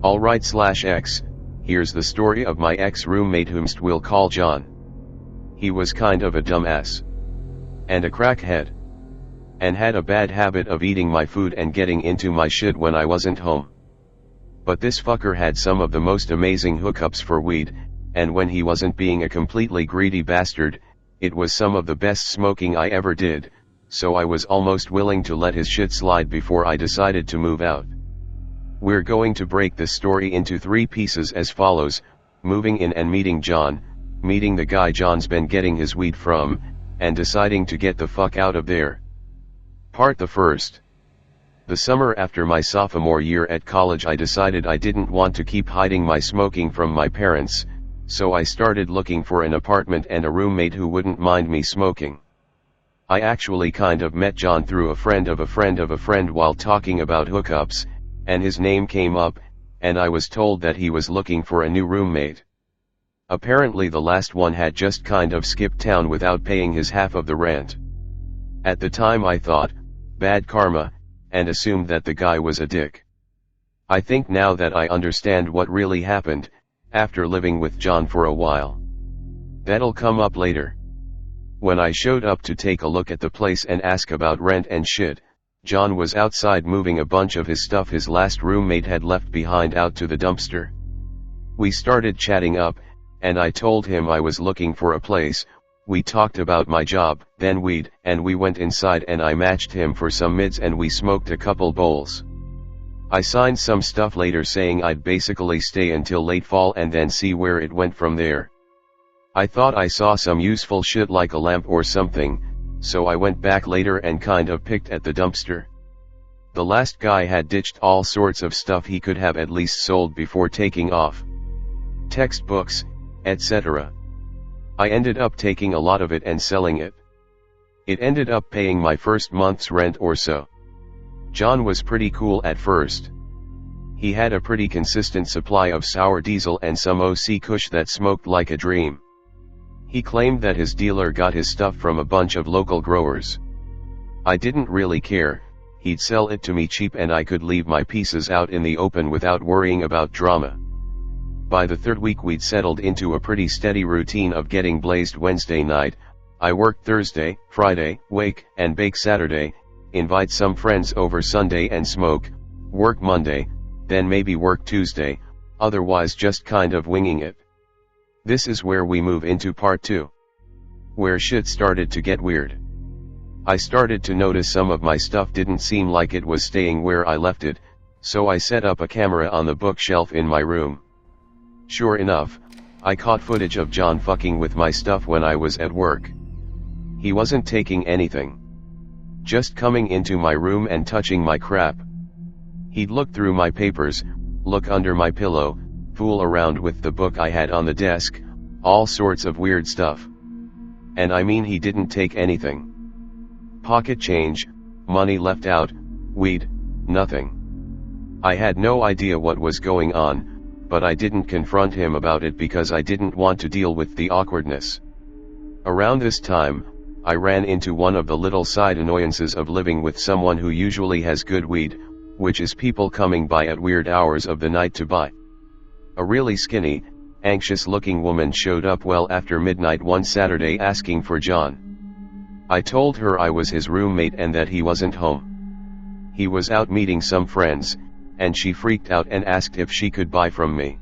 Alright/X, here's the story of my ex-roommate whomst we'll call John. He was kind of a dumbass. And a crackhead. And had a bad habit of eating my food and getting into my shit when I wasn't home. But this fucker had some of the most amazing hookups for weed, and when he wasn't being a completely greedy bastard, it was some of the best smoking I ever did, so I was almost willing to let his shit slide before I decided to move out. We're going to break this story into 3 pieces as follows: moving in and meeting John, meeting the guy John's been getting his weed from, and deciding to get the fuck out of there. Part the first. The summer after my sophomore year at college, I decided I didn't want to keep hiding my smoking from my parents, so I started looking for an apartment and a roommate who wouldn't mind me smoking. I actually kind of met John through a friend of a friend of a friend while talking about hookups, and his name came up, and I was told that he was looking for a new roommate. Apparently the last one had just kind of skipped town without paying his half of the rent. At the time I thought, bad karma, and assumed that the guy was a dick. I think now that I understand what really happened, after living with John for a while. That'll come up later. When I showed up to take a look at the place and ask about rent and shit, John was outside moving a bunch of his stuff his last roommate had left behind out to the dumpster. We started chatting up, and I told him I was looking for a place. We talked about my job, then weed, and we went inside and I matched him for some mids and we smoked a couple bowls. I signed some stuff later saying I'd basically stay until late fall and then see where it went from there. I thought I saw some useful shit like a lamp or something, so I went back later and kind of picked at the dumpster. The last guy had ditched all sorts of stuff he could have at least sold before taking off. Textbooks, etc. I ended up taking a lot of it and selling it. It ended up paying my first month's rent or so. John was pretty cool at first. He had a pretty consistent supply of sour diesel and some OC Kush that smoked like a dream. He claimed that his dealer got his stuff from a bunch of local growers. I didn't really care, he'd sell it to me cheap and I could leave my pieces out in the open without worrying about drama. By the 3rd week we'd settled into a pretty steady routine of getting blazed Wednesday night. I worked Thursday, Friday, wake and bake Saturday, invite some friends over Sunday and smoke, work Monday, then maybe work Tuesday, otherwise just kind of winging it. This is where we move into part 2. Where shit started to get weird. I started to notice some of my stuff didn't seem like it was staying where I left it, so I set up a camera on the bookshelf in my room. Sure enough, I caught footage of John fucking with my stuff when I was at work. He wasn't taking anything. Just coming into my room and touching my crap. He'd look through my papers, look under my pillow, fool around with the book I had on the desk, all sorts of weird stuff. And I mean he didn't take anything. Pocket change, money left out, weed, nothing. I had no idea what was going on, but I didn't confront him about it because I didn't want to deal with the awkwardness. Around this time, I ran into one of the little side annoyances of living with someone who usually has good weed, which is people coming by at weird hours of the night to buy. A really skinny, anxious-looking woman showed up well after midnight one Saturday asking for John. I told her I was his roommate and that he wasn't home. He was out meeting some friends, and she freaked out and asked if she could buy from me.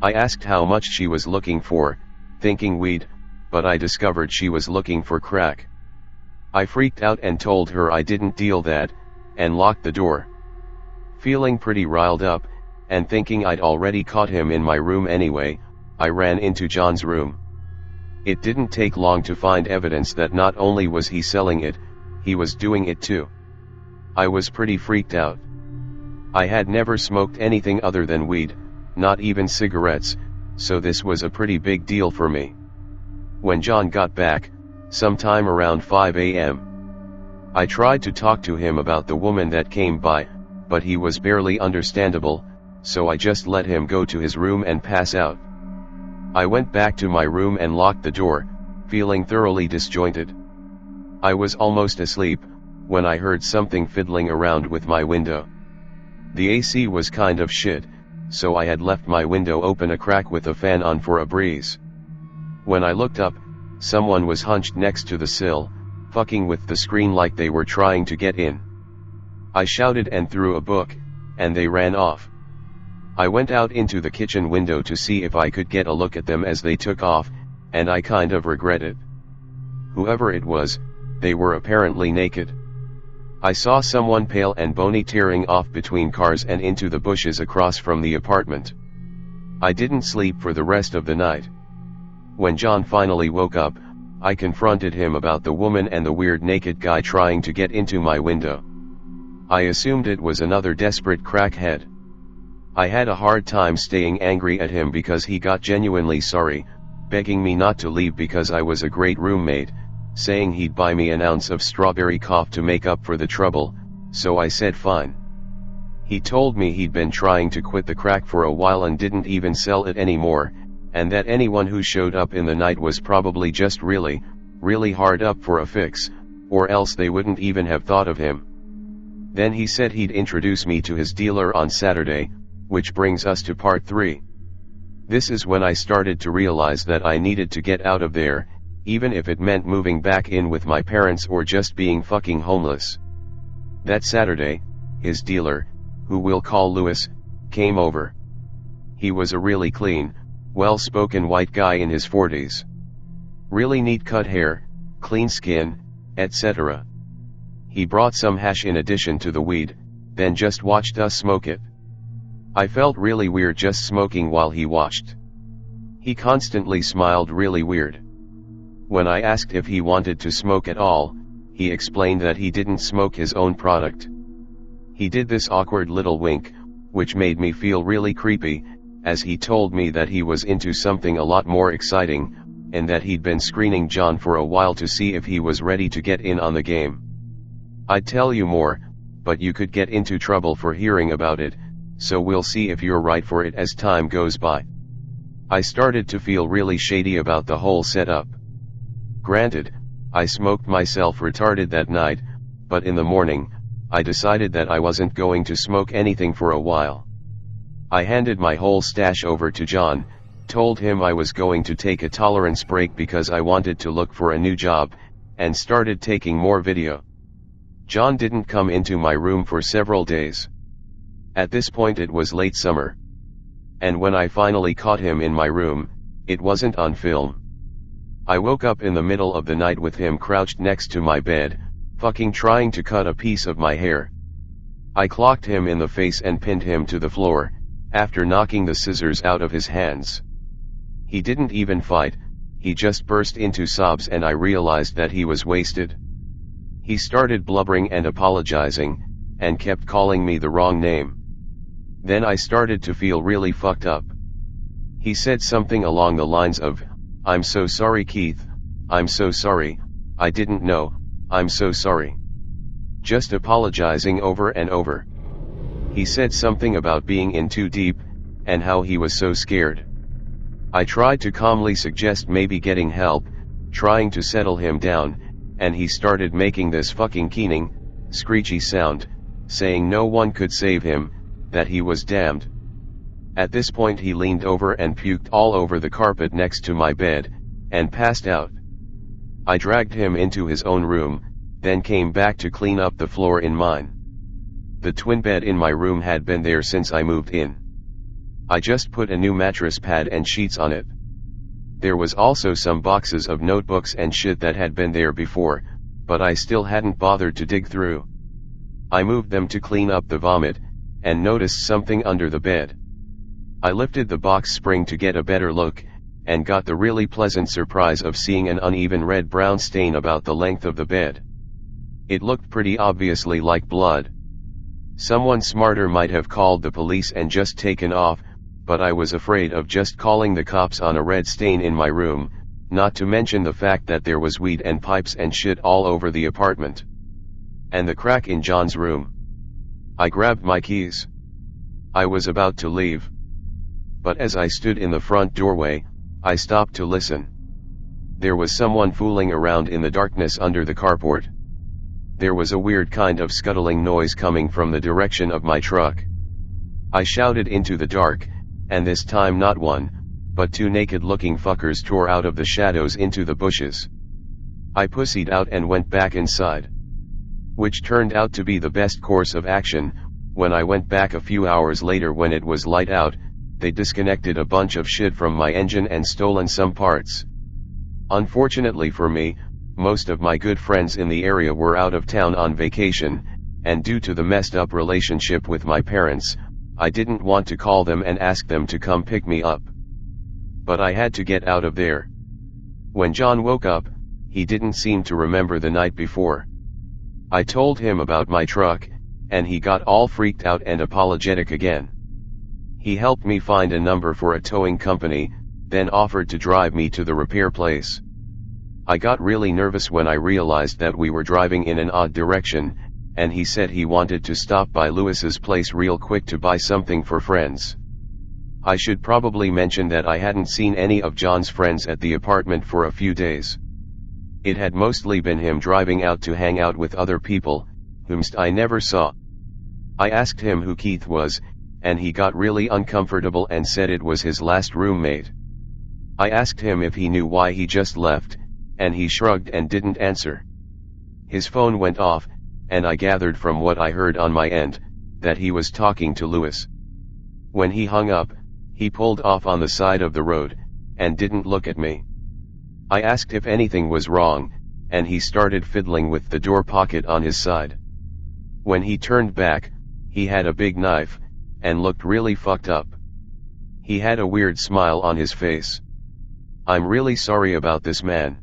I asked how much she was looking for, thinking weed, but I discovered she was looking for crack. I freaked out and told her I didn't deal that, and locked the door. Feeling pretty riled up, and thinking I'd already caught him in my room anyway, I ran into John's room. It didn't take long to find evidence that not only was he selling it, he was doing it too. I was pretty freaked out. I had never smoked anything other than weed, not even cigarettes, so this was a pretty big deal for me. When John got back, sometime around 5 a.m., I tried to talk to him about the woman that came by, but he was barely understandable, so I just let him go to his room and pass out. I went back to my room and locked the door, feeling thoroughly disjointed. I was almost asleep, when I heard something fiddling around with my window. The AC was kind of shit, so I had left my window open a crack with the fan on for a breeze. When I looked up, someone was hunched next to the sill, fucking with the screen like they were trying to get in. I shouted and threw a book, and they ran off. I went out into the kitchen window to see if I could get a look at them as they took off, and I kind of regret it. Whoever it was, they were apparently naked. I saw someone pale and bony tearing off between cars and into the bushes across from the apartment. I didn't sleep for the rest of the night. When John finally woke up, I confronted him about the woman and the weird naked guy trying to get into my window. I assumed it was another desperate crackhead. I had a hard time staying angry at him because he got genuinely sorry, begging me not to leave because I was a great roommate, saying he'd buy me an ounce of strawberry cough to make up for the trouble, so I said fine. He told me he'd been trying to quit the crack for a while and didn't even sell it anymore, and that anyone who showed up in the night was probably just really, really hard up for a fix, or else they wouldn't even have thought of him. Then he said he'd introduce me to his dealer on Saturday, which brings us to part 3. This is when I started to realize that I needed to get out of there, even if it meant moving back in with my parents or just being fucking homeless. That Saturday, his dealer, who we'll call Louis, came over. He was a really clean, well-spoken white guy in his 40s. Really neat cut hair, clean skin, etc. He brought some hash in addition to the weed, then just watched us smoke it. I felt really weird just smoking while he watched. He constantly smiled really weird. When I asked if he wanted to smoke at all, he explained that he didn't smoke his own product. He did this awkward little wink, which made me feel really creepy, as he told me that he was into something a lot more exciting, and that he'd been screening John for a while to see if he was ready to get in on the game. I'd tell you more, but you could get into trouble for hearing about it, so we'll see if you're right for it as time goes by. I started to feel really shady about the whole setup. Granted, I smoked myself retarded that night, but in the morning, I decided that I wasn't going to smoke anything for a while. I handed my whole stash over to John, told him I was going to take a tolerance break because I wanted to look for a new job, and started taking more video. John didn't come into my room for several days. At this point it was late summer. And when I finally caught him in my room, it wasn't on film. I woke up in the middle of the night with him crouched next to my bed, fucking trying to cut a piece of my hair. I clocked him in the face and pinned him to the floor, after knocking the scissors out of his hands. He didn't even fight, he just burst into sobs and I realized that he was wasted. He started blubbering and apologizing, and kept calling me the wrong name. Then I started to feel really fucked up. He said something along the lines of, "I'm so sorry Keith, I'm so sorry, I didn't know, I'm so sorry." Just apologizing over and over. He said something about being in too deep, and how he was so scared. I tried to calmly suggest maybe getting help, trying to settle him down, and he started making this fucking keening, screechy sound, saying no one could save him, that he was damned. At this point he leaned over and puked all over the carpet next to my bed, and passed out. I dragged him into his own room, then came back to clean up the floor in mine. The twin bed in my room had been there since I moved in. I just put a new mattress pad and sheets on it. There was also some boxes of notebooks and shit that had been there before, but I still hadn't bothered to dig through. I moved them to clean up the vomit, and noticed something under the bed. I lifted the box spring to get a better look, and got the really pleasant surprise of seeing an uneven red-brown stain about the length of the bed. It looked pretty obviously like blood. Someone smarter might have called the police and just taken off, but I was afraid of just calling the cops on a red stain in my room, not to mention the fact that there was weed and pipes and shit all over the apartment. And the crack in John's room. I grabbed my keys. I was about to leave. But as I stood in the front doorway, I stopped to listen. There was someone fooling around in the darkness under the carport. There was a weird kind of scuttling noise coming from the direction of my truck. I shouted into the dark, and this time not one, but two naked-looking fuckers tore out of the shadows into the bushes. I pussied out and went back inside. Which turned out to be the best course of action. When I went back a few hours later when it was light out, they disconnected a bunch of shit from my engine and stolen some parts. Unfortunately for me, most of my good friends in the area were out of town on vacation, and due to the messed up relationship with my parents, I didn't want to call them and ask them to come pick me up. But I had to get out of there. When John woke up, he didn't seem to remember the night before. I told him about my truck, and he got all freaked out and apologetic again. He helped me find a number for a towing company, then offered to drive me to the repair place. I got really nervous when I realized that we were driving in an odd direction, and he said he wanted to stop by Lewis's place real quick to buy something for friends. I should probably mention that I hadn't seen any of John's friends at the apartment for a few days. It had mostly been him driving out to hang out with other people, whomst I never saw. I asked him who Keith was, and he got really uncomfortable and said it was his last roommate. I asked him if he knew why he just left, and he shrugged and didn't answer. His phone went off, and I gathered from what I heard on my end, that he was talking to Lewis. When he hung up, he pulled off on the side of the road, and didn't look at me. I asked if anything was wrong, and he started fiddling with the door pocket on his side. When he turned back, he had a big knife, and looked really fucked up. He had a weird smile on his face. I'm really sorry about this, man.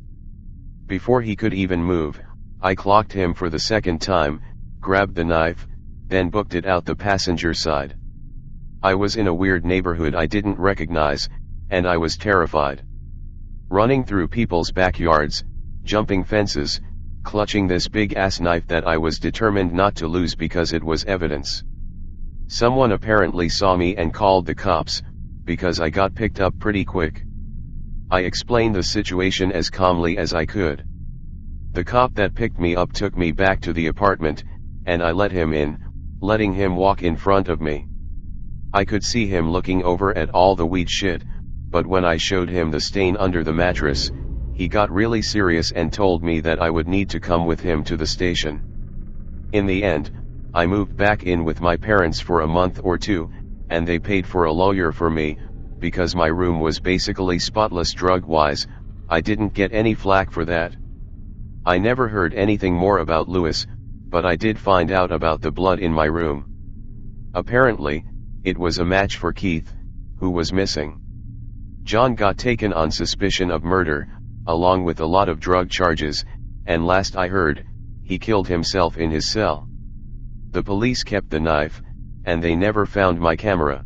Before he could even move, I clocked him for the second time, grabbed the knife, then booked it out the passenger side. I was in a weird neighborhood I didn't recognize, and I was terrified. Running through people's backyards, jumping fences, clutching this big-ass knife that I was determined not to lose because it was evidence. Someone apparently saw me and called the cops, because I got picked up pretty quick. I explained the situation as calmly as I could. The cop that picked me up took me back to the apartment, and I let him in, letting him walk in front of me. I could see him looking over at all the weed shit, but when I showed him the stain under the mattress, he got really serious and told me that I would need to come with him to the station. In the end, I moved back in with my parents for a month or two, and they paid for a lawyer for me, because my room was basically spotless drug-wise. I didn't get any flack for that. I never heard anything more about Lewis, but I did find out about the blood in my room. Apparently, it was a match for Keith, who was missing. John got taken on suspicion of murder, along with a lot of drug charges, and last I heard, he killed himself in his cell. The police kept the knife, and they never found my camera.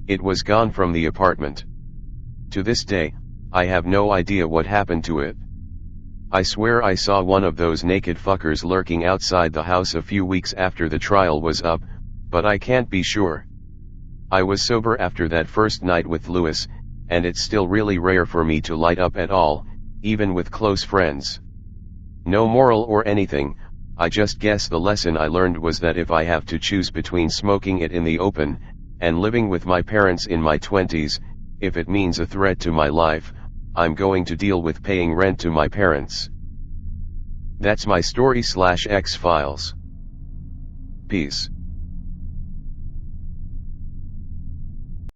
It was gone from the apartment. To this day, I have no idea what happened to it. I swear I saw one of those naked fuckers lurking outside the house a few weeks after the trial was up, but I can't be sure. I was sober after that first night with Lewis, and it's still really rare for me to light up at all, even with close friends. No moral or anything, I just guess the lesson I learned was that if I have to choose between smoking it in the open, and living with my parents in my 20s, if it means a threat to my life, I'm going to deal with paying rent to my parents. That's my story / X-Files. Peace.